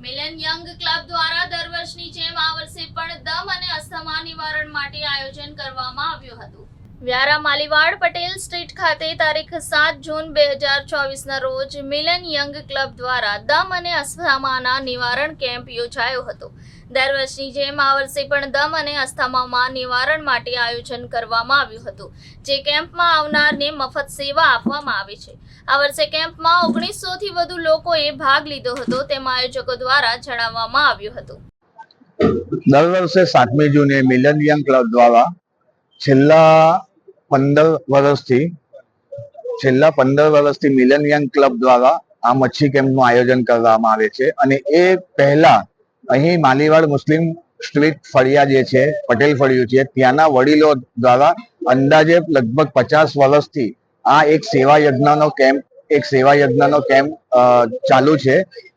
મિલન young club દ્વારા દર વર્ષની જેમ આ વર્ષે પણ દમ અને અસ્થમા નિવારણ માટે આયોજન કરવામાં આવ્યું હતું। વ્યારા માલીવાડ પટેલ સ્ટ્રીટ ખાતે તારીખ 7 જૂન 2024ના રોજ મિલન યંગ ક્લબ દ્વારા દમ અને અસ્થમાના નિવારણ કેમ્પ યોજાયો હતો। દર વર્ષની જેમ આ વર્ષે પણ દમ અને અસ્થમામાં નિવારણ માટે આયોજન કરવામાં આવ્યું હતું, જે કેમ્પમાં આવનારને મફત સેવા આપવામાં આવે છે। આ વર્ષે કેમ્પમાં 1900 થી વધુ લોકોએ ભાગ લીધો હતો, તેમ આયોજકો દ્વારા જણાવવામાં આવ્યું હતું। દર વર્ષે 7મી જૂને મિલન યંગ ક્લબ દ્વારા છેલ્લા 15 વર્ષથી મિલન યંગ ક્લબ દ્વારા આ મચ્છી કેમ્પનું આયોજન કરવામાં આવે છે અને એ પહેલા અહીં માલીવાડ મુસ્લિમ સ્ટ્રીટ ફળિયા જે છે, પટેલ ફળિયું છે, ત્યાંના વડીલો દ્વારા અંદાજે લગભગ 50 વર્ષથી આ એક સેવા યજ્ઞનો કેમ્પ ચાલુ છે,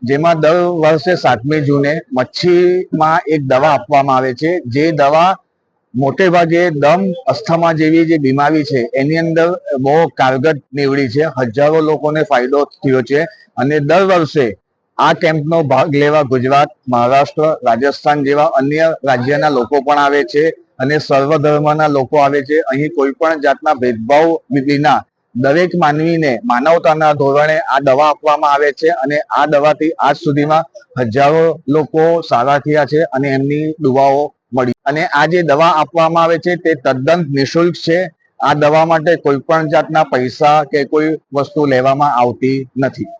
જેમાં દર વર્ષે 7મી જૂને મચ્છીમાં એક દવા આપવામાં આવે છે, જે દવા મોટે ભાગે દમ, અસ્થમા જેવી જે બીમારી છે એની અંદર બહુ કારગર નીવડી છે। હજારો લોકોને ફાયદો થયો છે અને દર વર્ષે આ કેમ્પનો ભાગ લેવા ગુજરાત, મહારાષ્ટ્ર, રાજસ્થાન જેવા અન્ય રાજ્યના લોકો પણ આવે છે અને સર્વ ધર્મના લોકો આવે છે। અહીં કોઈ પણ જાતના ભેદભાવ વિના દરેક માનવીને માનવતાના ધોરણે આ દવા આપવામાં આવે છે અને આ દવાથી આજ સુધીમાં હજારો લોકો સારા થયા છે અને એમની દુઆઓ મળી। અને આ જે દવા આપવામાં આવે છે તે તદ્દન નિઃશુલ્ક છે। આ દવા માટે કોઈ પણ જાતના પૈસા કે કોઈ વસ્તુ લેવામાં આવતી નથી।